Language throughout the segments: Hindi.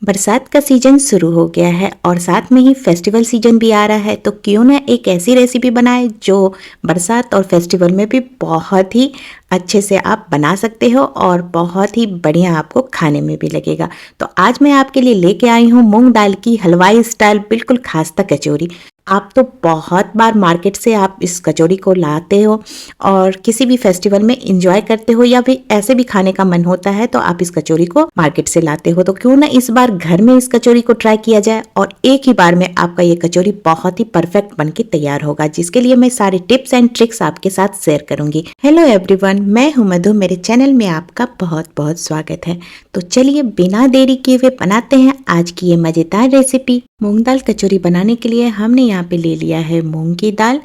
बरसात का सीजन शुरू हो गया है और साथ में ही फेस्टिवल सीजन भी आ रहा है, तो क्यों ना एक ऐसी रेसिपी बनाए जो बरसात और फेस्टिवल में भी बहुत ही अच्छे से आप बना सकते हो और बहुत ही बढ़िया आपको खाने में भी लगेगा। तो आज मैं आपके लिए लेके आई हूँ मूंग दाल की हलवाई स्टाइल बिल्कुल खास्ता कचौरी। आप तो बहुत बार मार्केट से आप इस कचौरी को लाते हो और किसी भी फेस्टिवल में इंजॉय करते हो या फिर ऐसे भी खाने का मन होता है तो आप इस कचौरी को मार्केट से लाते हो। तो क्यों ना इस बार घर में इस कचौरी को ट्राई किया जाए और एक ही बार में आपका ये कचौरी बहुत ही परफेक्ट बन के तैयार होगा, जिसके लिए मैं सारे टिप्स एंड ट्रिक्स आपके साथ शेयर करूंगी। हेलो एवरीवन, मैं हूं मधु। मेरे चैनल में आपका बहुत बहुत स्वागत है। तो चलिए बिना देरी किए हुए बनाते हैं आज की ये मजेदार रेसिपी। मूंग दाल कचौरी बनाने के लिए हमने यहाँ पे ले लिया है मूंग की दाल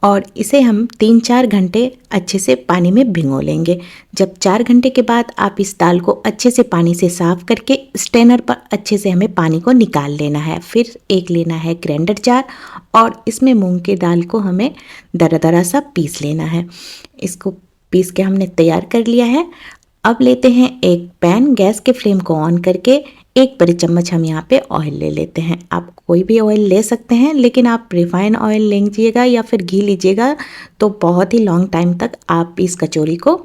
और इसे हम 3-4 घंटे अच्छे से पानी में भिगो लेंगे। जब 4 घंटे के बाद आप इस दाल को अच्छे से पानी से साफ करके स्ट्रेनर पर अच्छे से हमें पानी को निकाल लेना है। फिर एक लेना है ग्राइंडर जार और इसमें मूंग की दाल को हमें दरा दरा सा पीस लेना है। इसको पीस के हमने तैयार कर लिया है। अब लेते हैं एक पैन, गैस के फ्लेम को ऑन करके एक बड़े चम्मच हम यहाँ पे ऑयल ले लेते हैं। आप कोई भी ऑयल ले सकते हैं, लेकिन आप रिफाइंड ऑयल लीजिएगा या फिर घी लीजिएगा तो बहुत ही लॉन्ग टाइम तक आप इस कचौरी को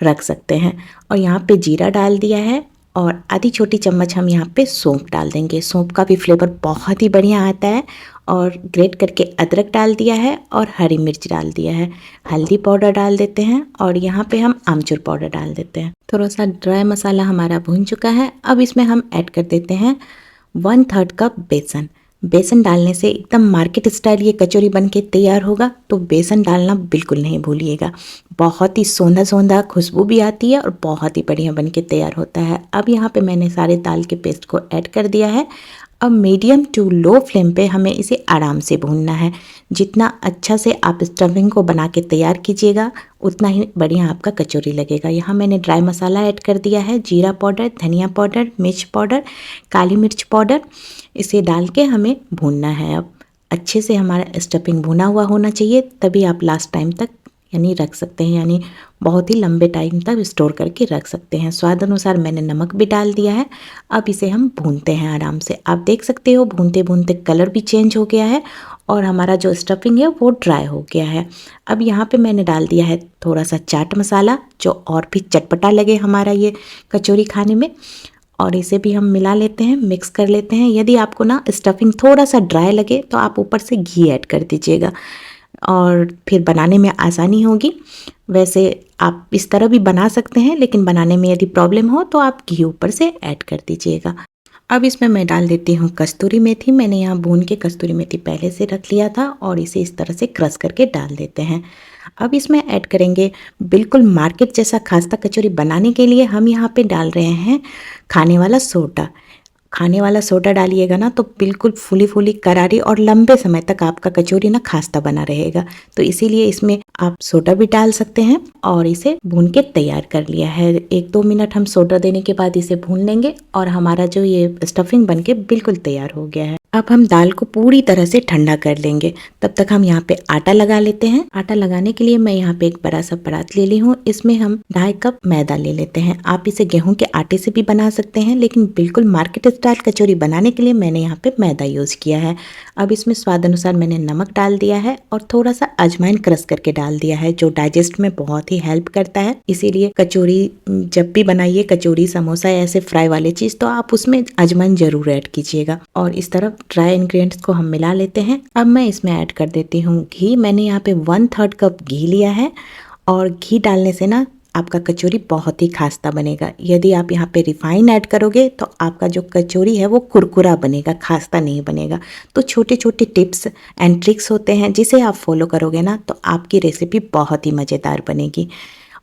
रख सकते हैं। और यहाँ पे जीरा डाल दिया है और आधी छोटी चम्मच हम यहाँ पे सौंफ डाल देंगे। सौंफ का भी फ्लेवर बहुत ही बढ़िया आता है। और ग्रेट करके अदरक डाल दिया है और हरी मिर्च डाल दिया है। हल्दी पाउडर डाल देते हैं और यहाँ पे हम आमचूर पाउडर डाल देते हैं। थोड़ा सा ड्राई मसाला हमारा भून चुका है। अब इसमें हम ऐड कर देते हैं 1/3 कप बेसन। बेसन डालने से एकदम मार्केट स्टाइल ये कचौरी बन के तैयार होगा, तो बेसन डालना बिल्कुल नहीं भूलिएगा। बहुत ही सौंधा सौंधा खुशबू भी आती है और बहुत ही बढ़िया बन के तैयार होता है। अब यहाँ पे मैंने सारे दाल के पेस्ट को ऐड कर दिया है। अब मीडियम टू लो फ्लेम पे हमें इसे आराम से भूनना है। जितना अच्छा से आप स्टफिंग को बना के तैयार कीजिएगा उतना ही बढ़िया आपका कचौरी लगेगा। यहाँ मैंने ड्राई मसाला ऐड कर दिया है, जीरा पाउडर, धनिया पाउडर, मिर्च पाउडर, काली मिर्च पाउडर। इसे डाल के हमें भूनना है। अब अच्छे से हमारा स्टफिंग भुना हुआ होना चाहिए, तभी आप लास्ट टाइम तक यानी रख सकते हैं, यानी बहुत ही लंबे टाइम तक स्टोर करके रख सकते हैं। स्वाद अनुसार मैंने नमक भी डाल दिया है। अब इसे हम भूनते हैं आराम से। आप देख सकते हो भूनते भूनते कलर भी चेंज हो गया है और हमारा जो स्टफिंग है वो ड्राई हो गया है। अब यहाँ पे मैंने डाल दिया है थोड़ा सा चाट मसाला, जो और भी चटपटा लगे हमारा ये कचौरी खाने में। और इसे भी हम मिला लेते हैं, मिक्स कर लेते हैं। यदि आपको ना स्टफिंग थोड़ा सा ड्राई लगे तो आप ऊपर से घी ऐड कर दीजिएगा और फिर बनाने में आसानी होगी। वैसे आप इस तरह भी बना सकते हैं, लेकिन बनाने में यदि प्रॉब्लम हो तो आप घी ऊपर से ऐड कर दीजिएगा। अब इसमें मैं डाल देती हूँ कस्तूरी मेथी। मैंने यहाँ भून के कस्तूरी मेथी पहले से रख लिया था और इसे इस तरह से क्रश करके डाल देते हैं। अब इसमें ऐड करेंगे बिल्कुल मार्केट जैसा खास्ता कचौरी बनाने के लिए हम यहाँ पे डाल रहे हैं खाने वाला सोडा। खाने वाला सोडा डालिएगा ना तो बिल्कुल फूली फूली करारी और लंबे समय तक आपका कचौरी ना खास्ता बना रहेगा। तो इसीलिए इसमें आप सोडा भी डाल सकते हैं और इसे भून के तैयार कर लिया है। 1-2 मिनट हम सोडा देने के बाद इसे भून लेंगे और हमारा जो ये स्टफिंग बन के बिल्कुल तैयार हो गया है। अब हम दाल को पूरी तरह से ठंडा कर लेंगे। तब तक हम यहाँ पे आटा लगा लेते हैं। आटा लगाने के लिए मैं यहाँ पे एक बड़ा सा परात ले ली हूँ। इसमें हम 2.5 कप मैदा ले लेते हैं। आप इसे गेहूं के आटे से भी बना सकते हैं, लेकिन बिल्कुल मार्केट स्टाइल कचौरी बनाने के लिए मैंने यहाँ पे मैदा यूज किया है। अब इसमें स्वाद अनुसार मैंने नमक डाल दिया है और थोड़ा सा अजवाइन क्रश करके डाल दिया है, जो डाइजेस्ट में बहुत ही हेल्प करता है। इसीलिए कचौरी जब भी बनाइए, कचौरी, समोसा या ऐसे फ्राई वाले चीज, तो आप उसमें अजवाइन जरूर ऐड कीजिएगा। और इस तरह ड्राई इंग्रेडिएंट्स को हम मिला लेते हैं। अब मैं इसमें ऐड कर देती हूँ घी। मैंने यहाँ पे 1/3 कप घी लिया है और घी डालने से ना आपका कचौरी बहुत ही खास्ता बनेगा। यदि आप यहाँ पे रिफाइन ऐड करोगे तो आपका जो कचौरी है वो कुरकुरा बनेगा, खास्ता नहीं बनेगा। तो छोटे छोटे टिप्स एंड ट्रिक्स होते हैं, जिसे आप फॉलो करोगे ना तो आपकी रेसिपी बहुत ही मज़ेदार बनेगी।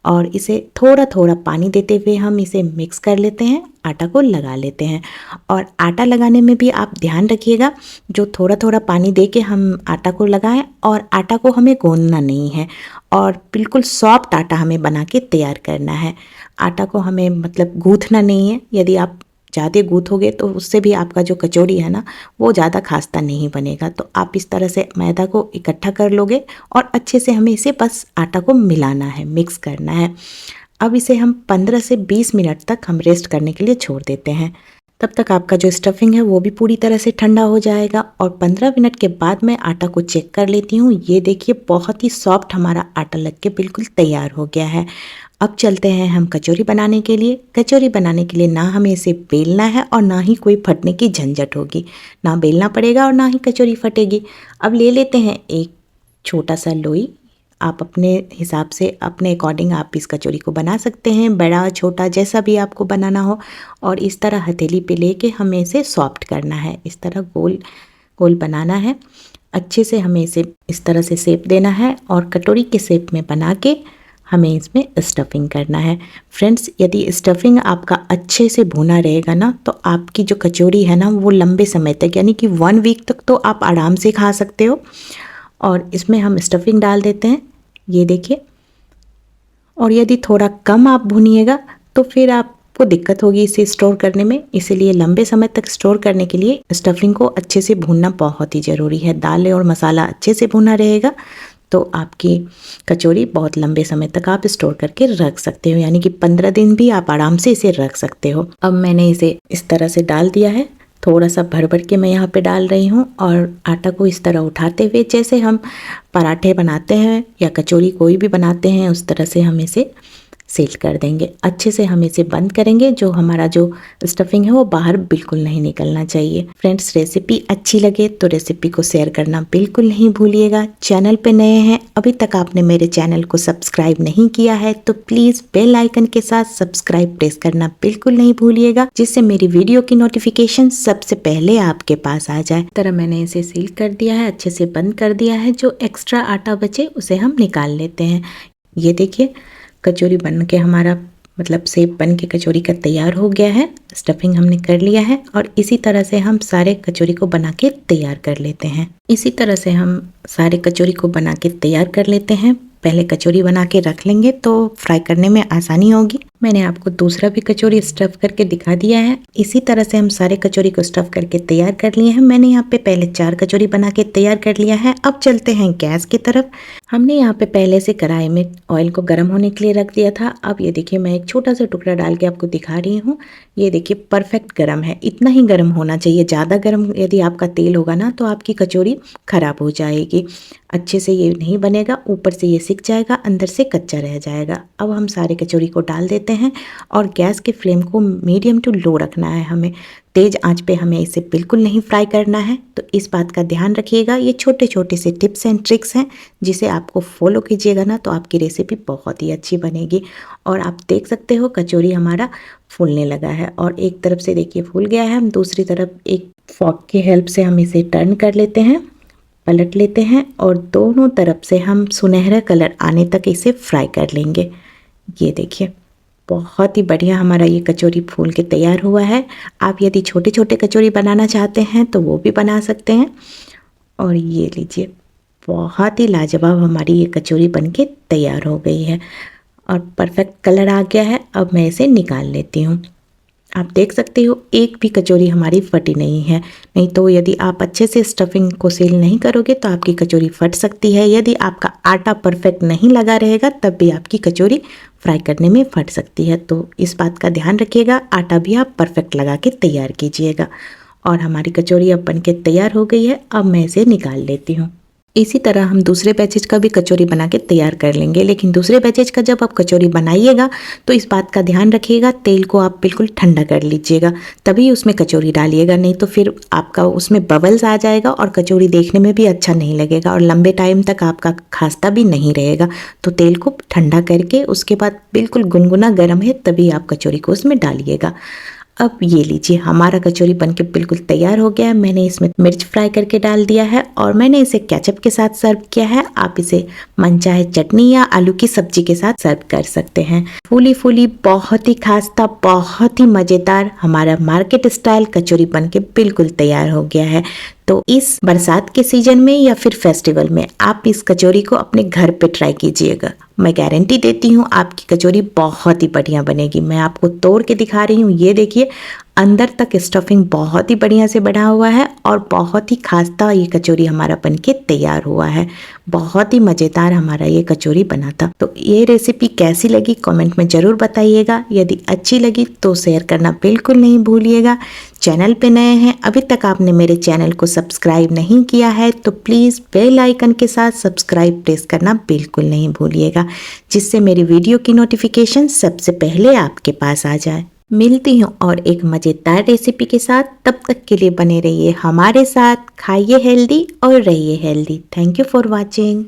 और इसे थोड़ा थोड़ा पानी देते हुए हम इसे मिक्स कर लेते हैं, आटा को लगा लेते हैं। और आटा लगाने में भी आप ध्यान रखिएगा, जो थोड़ा थोड़ा पानी दे के हम आटा को लगाएं और आटा को हमें गूंदना नहीं है और बिल्कुल सॉफ्ट आटा हमें बना के तैयार करना है। आटा को हमें मतलब गूंथना नहीं है। यदि आप ज़्यादा गूँथोगे तो उससे भी आपका जो कचौड़ी है ना वो ज़्यादा खास्ता नहीं बनेगा। तो आप इस तरह से मैदा को इकट्ठा कर लोगे और अच्छे से हमें इसे बस आटा को मिलाना है, मिक्स करना है। अब इसे हम 15 से 20 मिनट तक हम रेस्ट करने के लिए छोड़ देते हैं। तब तक आपका जो स्टफिंग है वो भी पूरी तरह से ठंडा हो जाएगा और 15 मिनट के बाद मैं आटा को चेक कर लेती हूँ। ये देखिए बहुत ही सॉफ्ट हमारा आटा लग के बिल्कुल तैयार हो गया है। अब चलते हैं हम कचौरी बनाने के लिए। कचौरी बनाने के लिए ना हमें इसे बेलना है और ना ही कोई फटने की झंझट होगी, ना बेलना पड़ेगा और ना ही कचौरी फटेगी। अब ले लेते हैं एक छोटा सा लोई। आप अपने हिसाब से अपने अकॉर्डिंग आप इस कचौरी को बना सकते हैं, बड़ा छोटा जैसा भी आपको बनाना हो। और इस तरह हथेली पे लेके हमें इसे सॉफ्ट करना है, इस तरह गोल गोल बनाना है। अच्छे से हमें इसे इस तरह से शेप देना है और कटोरी के शेप में बना के हमें इसमें स्टफिंग करना है। फ्रेंड्स, यदि स्टफिंग आपका अच्छे से भुना रहेगा ना तो आपकी जो कचौरी है ना वो लंबे समय तक यानी कि 1 वीक तक तो आप आराम से खा सकते हो। और इसमें हम स्टफिंग डाल देते हैं, ये देखिए। और यदि थोड़ा कम आप भुनिएगा तो फिर आपको दिक्कत होगी इसे स्टोर करने में, इसीलिए लंबे समय तक स्टोर करने के लिए स्टफिंग को अच्छे से भूनना बहुत ही ज़रूरी है। दाल और मसाला अच्छे से भुना रहेगा तो आपकी कचौरी बहुत लंबे समय तक आप स्टोर करके रख सकते हो, यानी कि 15 दिन भी आप आराम से इसे रख सकते हो। अब मैंने इसे इस तरह से डाल दिया है, थोड़ा सा भर भर के मैं यहाँ पे डाल रही हूँ। और आटा को इस तरह उठाते हुए जैसे हम पराठे बनाते हैं या कचौरी कोई भी बनाते हैं उस तरह से हम इसे सील कर देंगे। अच्छे से हम इसे बंद करेंगे, जो हमारा जो स्टफिंग है वो बाहर बिल्कुल नहीं निकलना चाहिए। फ्रेंड्स, रेसिपी अच्छी लगे तो रेसिपी को शेयर करना बिल्कुल नहीं भूलिएगा। चैनल पे नए हैं, अभी तक आपने मेरे चैनल को सब्सक्राइब नहीं किया है तो प्लीज़ बेल आइकन के साथ सब्सक्राइब प्रेस करना बिल्कुल नहीं भूलिएगा, जिससे मेरी वीडियो की नोटिफिकेशन सबसे पहले आपके पास आ जाए। तरह मैंने इसे सील कर दिया है, अच्छे से बंद कर दिया है। जो एक्स्ट्रा आटा बचे उसे हम निकाल लेते हैं। ये देखिए कचौरी बन के हमारा मतलब शेप बन के कचौरी का तैयार हो गया है। स्टफिंग हमने कर लिया है और इसी तरह से हम सारे कचौरी को बना के तैयार कर लेते हैं। इसी तरह से हम सारे कचौरी को बना के तैयार कर लेते हैं। पहले कचौरी बना के रख लेंगे तो फ्राई करने में आसानी होगी। मैंने आपको दूसरा भी कचौरी स्टफ करके दिखा दिया है। इसी तरह से हम सारे कचौरी को स्टफ करके तैयार कर लिए हैं। मैंने यहाँ पे पहले 4 कचौरी बना के तैयार कर लिया है। अब चलते हैं गैस की तरफ। हमने यहाँ पे पहले से कढ़ाई में ऑयल को गर्म होने के लिए रख दिया था। अब ये देखिए मैं एक छोटा सा टुकड़ा डाल के आपको दिखा रही हूँ। ये देखिए परफेक्ट गर्म है, इतना ही गर्म होना चाहिए। ज़्यादा गर्म यदि आपका तेल होगा ना तो आपकी कचौरी खराब हो जाएगी, अच्छे से ये नहीं बनेगा, ऊपर से ये सिक जाएगा, अंदर से कच्चा रह जाएगा। अब हम सारे कचौरी को डाल देते हैं और गैस के फ्लेम को मीडियम टू लो रखना है हमें। तेज़ आंच पे हमें इसे बिल्कुल नहीं फ्राई करना है, तो इस बात का ध्यान रखिएगा। ये छोटे छोटे से टिप्स एंड ट्रिक्स हैं जिसे आपको फॉलो कीजिएगा ना तो आपकी रेसिपी बहुत ही अच्छी बनेगी। और आप देख सकते हो कचौरी हमारा फूलने लगा है और एक तरफ से देखिए फूल गया है। हम दूसरी तरफ एक फॉर्क की हेल्प से हम इसे टर्न कर लेते हैं, पलट लेते हैं और दोनों तरफ से हम सुनहरा कलर आने तक इसे फ्राई कर लेंगे। ये देखिए बहुत ही बढ़िया हमारा ये कचौरी फूल के तैयार हुआ है। आप यदि छोटे छोटे कचौरी बनाना चाहते हैं तो वो भी बना सकते हैं। और ये लीजिए बहुत ही लाजवाब हमारी ये कचौरी बनके तैयार हो गई है और परफेक्ट कलर आ गया है। अब मैं इसे निकाल लेती हूँ। आप देख सकते हो एक भी कचौरी हमारी फटी नहीं है। नहीं तो यदि आप अच्छे से स्टफिंग को सील नहीं करोगे तो आपकी कचौरी फट सकती है। यदि आपका आटा परफेक्ट नहीं लगा रहेगा तब भी आपकी कचौरी फ्राई करने में फट सकती है। तो इस बात का ध्यान रखिएगा, आटा भी आप परफेक्ट लगा के तैयार कीजिएगा। और हमारी कचौरी अब बनके तैयार हो गई है। अब मैं इसे निकाल लेती हूँ। इसी तरह हम दूसरे बैचेज का भी कचौरी बना के तैयार कर लेंगे। लेकिन दूसरे बैचेज का जब आप कचौरी बनाइएगा तो इस बात का ध्यान रखिएगा, तेल को आप बिल्कुल ठंडा कर लीजिएगा तभी उसमें कचौरी डालिएगा, नहीं तो फिर आपका उसमें बबल्स आ जाएगा और कचौरी देखने में भी अच्छा नहीं लगेगा और लंबे टाइम तक आपका खास्ता भी नहीं रहेगा। तो तेल को ठंडा करके उसके बाद बिल्कुल गुनगुना गर्म है तभी आप कचौरी को उसमें डालिएगा। अब ये लीजिए हमारा कचौरी बनके बिल्कुल तैयार हो गया है। मैंने इसमें मिर्च फ्राई करके डाल दिया है और मैंने इसे केचप के साथ सर्व किया है। आप इसे मनचाहे चटनी या आलू की सब्जी के साथ सर्व कर सकते हैं। फूली फूली बहुत ही खास्ता बहुत ही मज़ेदार हमारा मार्केट स्टाइल कचौरी बनके बिल्कुल तैयार हो गया है। तो इस बरसात के सीजन में या फिर फेस्टिवल में आप इस कचौरी को अपने घर पे ट्राई कीजिएगा। मैं गारंटी देती हूँ आपकी कचौरी बहुत ही बढ़िया बनेगी। मैं आपको तोड़ के दिखा रही हूँ, ये देखिए अंदर तक स्टफिंग बहुत ही बढ़िया से बना हुआ है और बहुत ही खास्ता ये कचौरी हमारा बनके तैयार हुआ है। बहुत ही मज़ेदार हमारा ये कचौरी बना था। तो ये रेसिपी कैसी लगी कमेंट में ज़रूर बताइएगा। यदि अच्छी लगी तो शेयर करना बिल्कुल नहीं भूलिएगा। चैनल पे नए हैं, अभी तक आपने मेरे चैनल को सब्सक्राइब नहीं किया है तो प्लीज़ बेल आइकन के साथ सब्सक्राइब प्रेस करना बिल्कुल नहीं भूलिएगा, जिससे मेरी वीडियो की नोटिफिकेशन सबसे पहले आपके पास आ जाए। मिलती हूँ और एक मज़ेदार रेसिपी के साथ, तब तक के लिए बने रहिए हमारे साथ। खाइए हेल्दी और रहिए healthy. Thank you for watching.